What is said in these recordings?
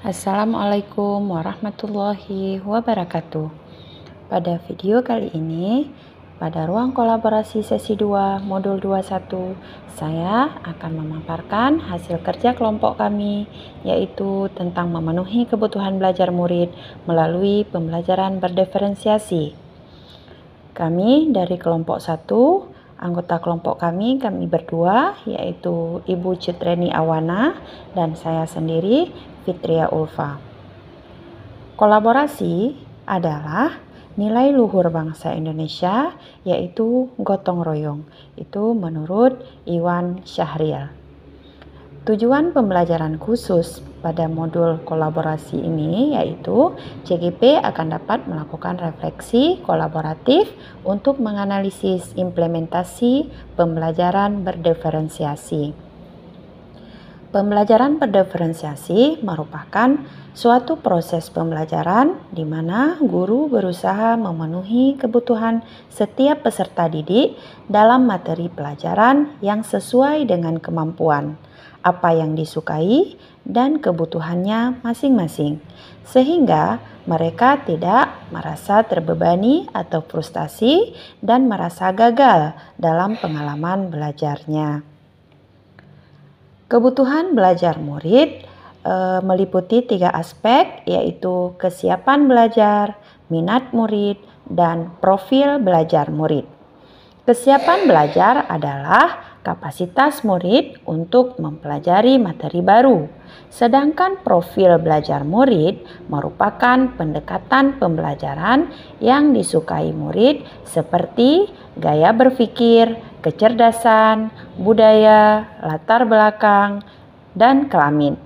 Assalamualaikum warahmatullahi wabarakatuh. Pada video kali ini, pada ruang kolaborasi sesi 2 modul 21, saya akan memaparkan hasil kerja kelompok kami, yaitu tentang memenuhi kebutuhan belajar murid melalui pembelajaran berdiferensiasi. Kami dari kelompok 1, anggota kelompok kami berdua, yaitu Ibu Citreni Awana dan saya sendiri, Fitria Ulfa. Kolaborasi adalah nilai luhur bangsa Indonesia, yaitu gotong royong. Itu menurut Iwan Syahril. Tujuan pembelajaran khusus pada modul kolaborasi ini yaitu CGP akan dapat melakukan refleksi kolaboratif untuk menganalisis implementasi pembelajaran berdiferensiasi. Pembelajaran berdiferensiasi merupakan suatu proses pembelajaran di mana guru berusaha memenuhi kebutuhan setiap peserta didik dalam materi pelajaran yang sesuai dengan kemampuan, apa yang disukai, dan kebutuhannya masing-masing, sehingga mereka tidak merasa terbebani atau frustasi dan merasa gagal dalam pengalaman belajarnya. Kebutuhan belajar murid meliputi 3 aspek, yaitu kesiapan belajar, minat murid, dan profil belajar murid. Kesiapan belajar adalah kapasitas murid untuk mempelajari materi baru, sedangkan profil belajar murid merupakan pendekatan pembelajaran yang disukai murid seperti gaya berpikir, kecerdasan, budaya, latar belakang, dan kelamin.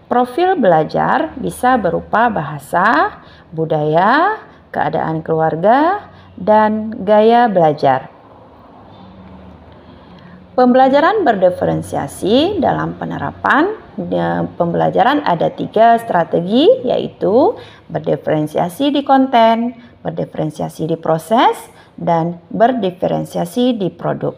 Profil belajar bisa berupa bahasa, budaya, keadaan keluarga, dan gaya belajar. Pembelajaran berdiferensiasi dalam penerapan pembelajaran ada 3 strategi, yaitu berdiferensiasi di konten, berdiferensiasi di proses, dan berdiferensiasi di produk.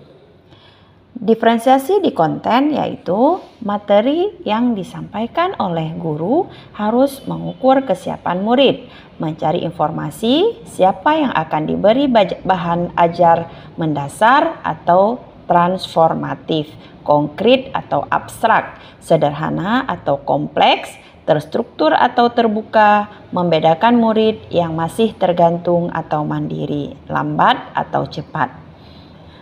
Diferensiasi di konten yaitu materi yang disampaikan oleh guru harus mengukur kesiapan murid, mencari informasi siapa yang akan diberi bahan ajar mendasar atau transformatif, konkret atau abstrak, sederhana atau kompleks, terstruktur atau terbuka, membedakan murid yang masih tergantung atau mandiri, lambat atau cepat.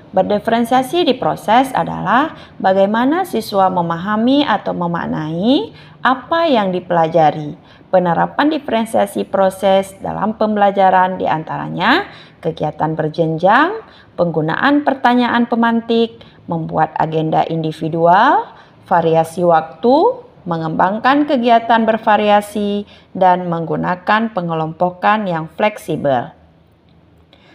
Berdiferensiasi di proses adalah bagaimana siswa memahami atau memaknai apa yang dipelajari. Penerapan diferensiasi proses dalam pembelajaran diantaranya kegiatan berjenjang, penggunaan pertanyaan pemantik, membuat agenda individual, variasi waktu, mengembangkan kegiatan bervariasi, dan menggunakan pengelompokan yang fleksibel.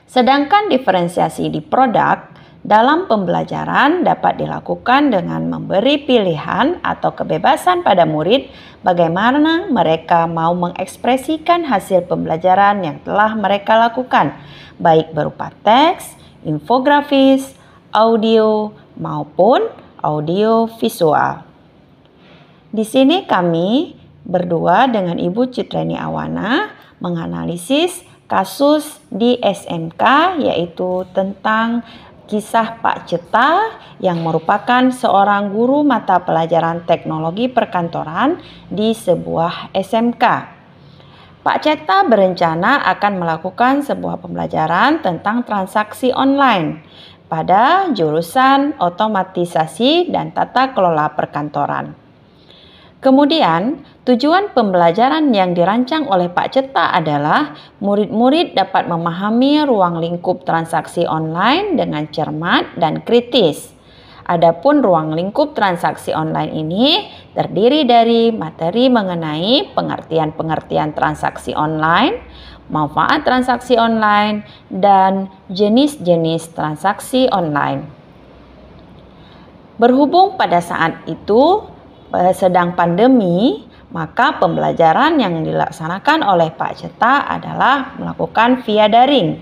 Sedangkan diferensiasi di produk dalam pembelajaran dapat dilakukan dengan memberi pilihan atau kebebasan pada murid bagaimana mereka mau mengekspresikan hasil pembelajaran yang telah mereka lakukan, baik berupa teks, infografis, audio, maupun audio visual. Di sini kami berdua dengan Ibu Citreni Awana menganalisis kasus di SMK, yaitu tentang kisah Pak Ceta yang merupakan seorang guru mata pelajaran teknologi perkantoran di sebuah SMK. Pak Ceta berencana akan melakukan sebuah pembelajaran tentang transaksi online pada jurusan otomatisasi dan tata kelola perkantoran. Kemudian, tujuan pembelajaran yang dirancang oleh Pak Ceta adalah murid-murid dapat memahami ruang lingkup transaksi online dengan cermat dan kritis. Adapun ruang lingkup transaksi online ini terdiri dari materi mengenai pengertian-pengertian transaksi online, manfaat transaksi online, dan jenis-jenis transaksi online. Berhubung pada saat itu sedang pandemi, maka pembelajaran yang dilaksanakan oleh Pak Ceta adalah melakukan via daring.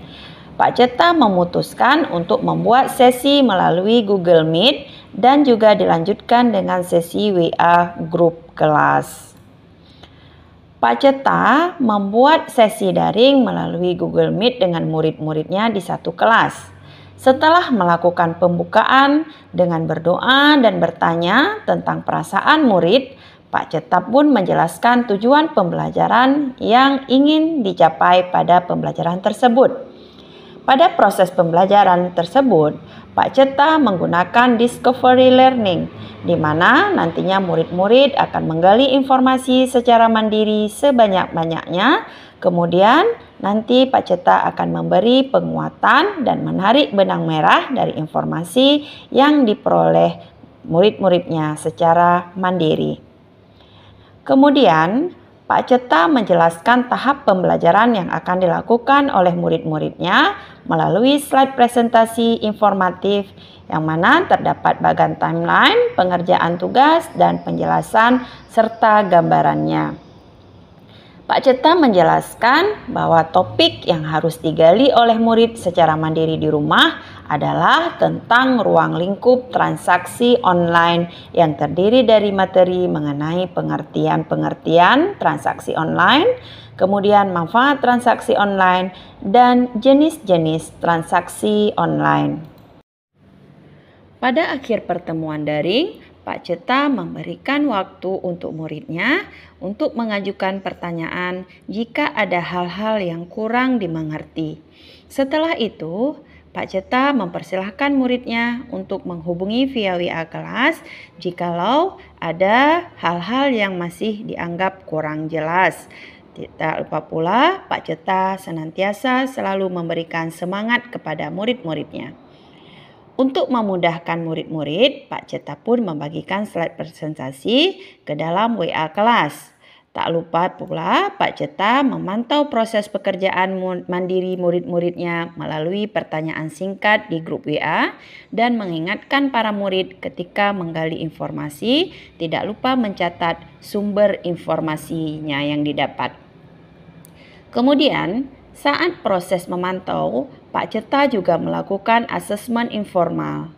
Pak Ceta memutuskan untuk membuat sesi melalui Google Meet dan juga dilanjutkan dengan sesi WA grup kelas. Pak Ceta membuat sesi daring melalui Google Meet dengan murid-muridnya di satu kelas. Setelah melakukan pembukaan dengan berdoa dan bertanya tentang perasaan murid, Pak Ceta pun menjelaskan tujuan pembelajaran yang ingin dicapai pada pembelajaran tersebut. Pada proses pembelajaran tersebut, Pak Ceta menggunakan discovery learning, di mana nantinya murid-murid akan menggali informasi secara mandiri sebanyak-banyaknya. Kemudian nanti Pak Ceta akan memberi penguatan dan menarik benang merah dari informasi yang diperoleh murid-muridnya secara mandiri. Kemudian Pak Ceta menjelaskan tahap pembelajaran yang akan dilakukan oleh murid-muridnya melalui slide presentasi informatif yang mana terdapat bagan timeline, pengerjaan tugas, dan penjelasan serta gambarannya. Pak Ceta menjelaskan bahwa topik yang harus digali oleh murid secara mandiri di rumah adalah tentang ruang lingkup transaksi online yang terdiri dari materi mengenai pengertian-pengertian transaksi online, kemudian manfaat transaksi online, dan jenis-jenis transaksi online. Pada akhir pertemuan daring, Pak Ceta memberikan waktu untuk muridnya untuk mengajukan pertanyaan jika ada hal-hal yang kurang dimengerti. Setelah itu, Pak Ceta mempersilahkan muridnya untuk menghubungi via WA kelas jikalau ada hal-hal yang masih dianggap kurang jelas. Tidak lupa pula, Pak Ceta senantiasa selalu memberikan semangat kepada murid-muridnya. Untuk memudahkan murid-murid, Pak Ceta pun membagikan slide presentasi ke dalam WA kelas. Tak lupa pula, Pak Ceta memantau proses pekerjaan mandiri murid-muridnya melalui pertanyaan singkat di grup WA dan mengingatkan para murid ketika menggali informasi, tidak lupa mencatat sumber informasinya yang didapat. Kemudian, saat proses memantau, Pak Ceta juga melakukan asesmen informal.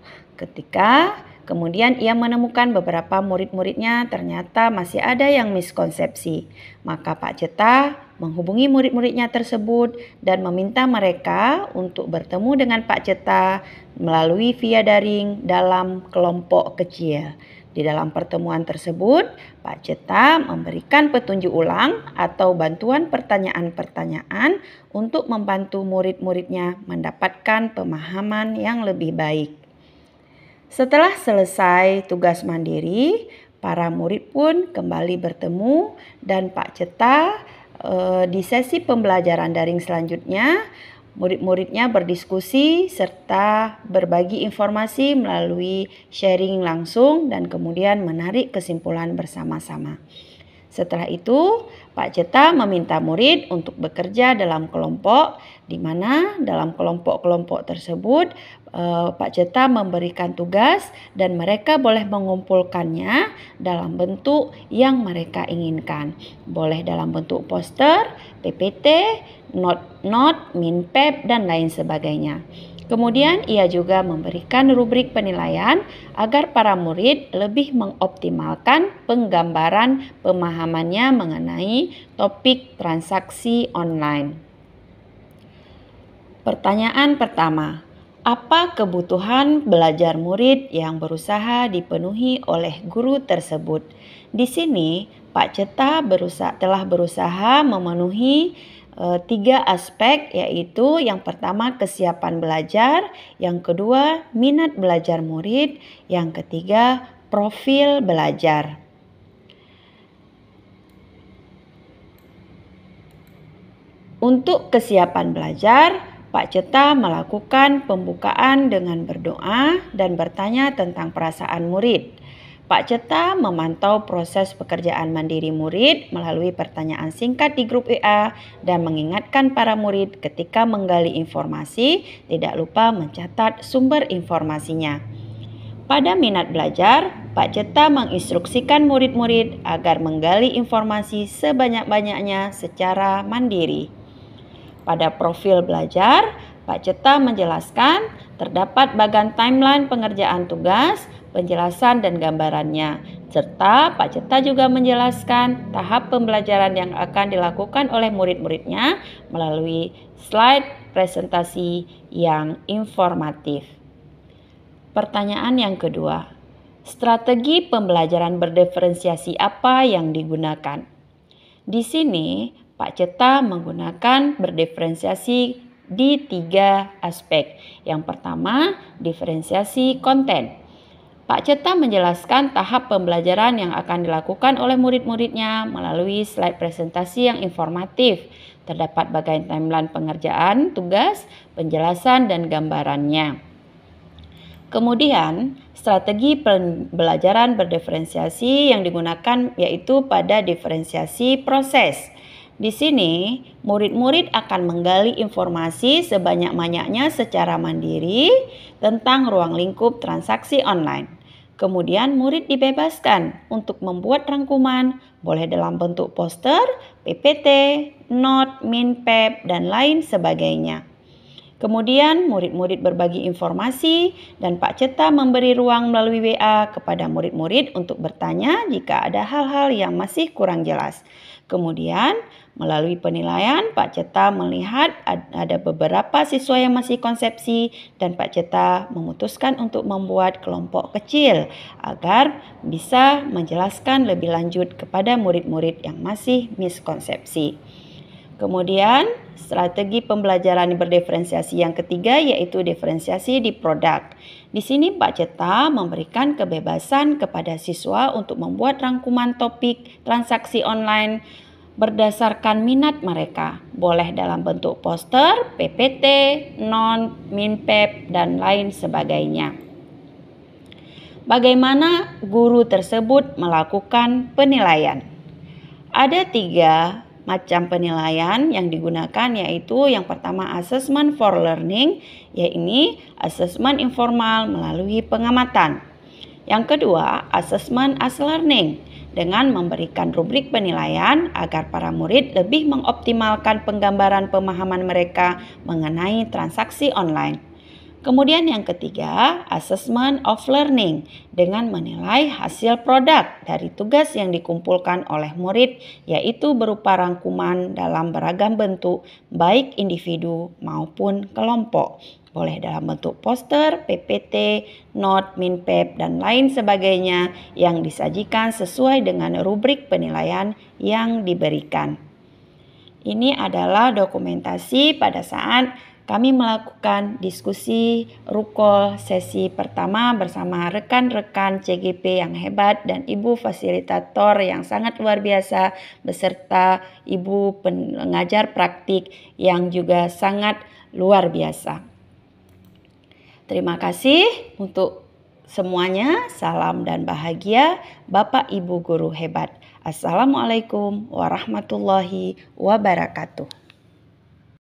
Kemudian ia menemukan beberapa murid-muridnya ternyata masih ada yang miskonsepsi. Maka Pak Ceta menghubungi murid-muridnya tersebut dan meminta mereka untuk bertemu dengan Pak Ceta melalui via daring dalam kelompok kecil. Di dalam pertemuan tersebut, Pak Ceta memberikan petunjuk ulang atau bantuan pertanyaan-pertanyaan untuk membantu murid-muridnya mendapatkan pemahaman yang lebih baik. Setelah selesai tugas mandiri, para murid pun kembali bertemu dan Pak Ceta di sesi pembelajaran daring selanjutnya, murid-muridnya berdiskusi serta berbagi informasi melalui sharing langsung dan kemudian menarik kesimpulan bersama-sama. Setelah itu, Pak Ceta meminta murid untuk bekerja dalam kelompok, di mana dalam kelompok-kelompok tersebut Pak Ceta memberikan tugas dan mereka boleh mengumpulkannya dalam bentuk yang mereka inginkan. Boleh dalam bentuk poster, PPT, not, minpep, dan lain sebagainya. Kemudian ia juga memberikan rubrik penilaian agar para murid lebih mengoptimalkan penggambaran pemahamannya mengenai topik transaksi online. Pertanyaan pertama, apa kebutuhan belajar murid yang berusaha dipenuhi oleh guru tersebut? Di sini Pak Ceta telah berusaha memenuhi 3 aspek, yaitu yang pertama kesiapan belajar, yang kedua minat belajar murid, yang ketiga profil belajar. Untuk kesiapan belajar, Pak Ceta melakukan pembukaan dengan berdoa dan bertanya tentang perasaan murid. Pak Ceta memantau proses pekerjaan mandiri murid melalui pertanyaan singkat di grup WA dan mengingatkan para murid ketika menggali informasi, tidak lupa mencatat sumber informasinya. Pada minat belajar, Pak Ceta menginstruksikan murid-murid agar menggali informasi sebanyak-banyaknya secara mandiri. Pada profil belajar, Pak Ceta menjelaskan terdapat bagan timeline pengerjaan tugas, penjelasan dan gambarannya. Serta Pak Ceta juga menjelaskan tahap pembelajaran yang akan dilakukan oleh murid-muridnya melalui slide presentasi yang informatif. Pertanyaan yang kedua, strategi pembelajaran berdiferensiasi apa yang digunakan? Di sini, Pak Ceta menggunakan berdiferensiasi di 3 aspek. Yang pertama, diferensiasi konten. Pak Ceta menjelaskan tahap pembelajaran yang akan dilakukan oleh murid-muridnya melalui slide presentasi yang informatif. Terdapat bagian timeline pengerjaan, tugas, penjelasan, dan gambarannya. Kemudian, strategi pembelajaran berdiferensiasi yang digunakan yaitu pada diferensiasi proses. Di sini, murid-murid akan menggali informasi sebanyak-banyaknya secara mandiri tentang ruang lingkup transaksi online. Kemudian, murid dibebaskan untuk membuat rangkuman, boleh dalam bentuk poster, PPT, note, minpep, dan lain sebagainya. Kemudian murid-murid berbagi informasi dan Pak Ceta memberi ruang melalui WA kepada murid-murid untuk bertanya jika ada hal-hal yang masih kurang jelas. Kemudian melalui penilaian Pak Ceta melihat ada beberapa siswa yang masih konsepsi dan Pak Ceta memutuskan untuk membuat kelompok kecil agar bisa menjelaskan lebih lanjut kepada murid-murid yang masih miskonsepsi. Kemudian strategi pembelajaran berdiferensiasi yang ketiga yaitu diferensiasi di produk. Di sini Pak Ceta memberikan kebebasan kepada siswa untuk membuat rangkuman topik transaksi online berdasarkan minat mereka. Boleh dalam bentuk poster, PPT, non, minpep, dan lain sebagainya. Bagaimana guru tersebut melakukan penilaian? Ada 3 macam penilaian yang digunakan yaitu yang pertama assessment for learning, yaitu assessment informal melalui pengamatan. Yang kedua assessment as learning dengan memberikan rubrik penilaian agar para murid lebih mengoptimalkan penggambaran pemahaman mereka mengenai transaksi online. Kemudian yang ketiga, assessment of learning dengan menilai hasil produk dari tugas yang dikumpulkan oleh murid yaitu berupa rangkuman dalam beragam bentuk baik individu maupun kelompok. Boleh dalam bentuk poster, PPT, note, minpep, dan lain sebagainya yang disajikan sesuai dengan rubrik penilaian yang diberikan. Ini adalah dokumentasi pada saat kami melakukan diskusi rukol sesi pertama bersama rekan-rekan CGP yang hebat dan ibu fasilitator yang sangat luar biasa beserta ibu pengajar praktik yang juga sangat luar biasa. Terima kasih untuk semuanya. Salam dan bahagia Bapak Ibu guru hebat. Assalamualaikum warahmatullahi wabarakatuh.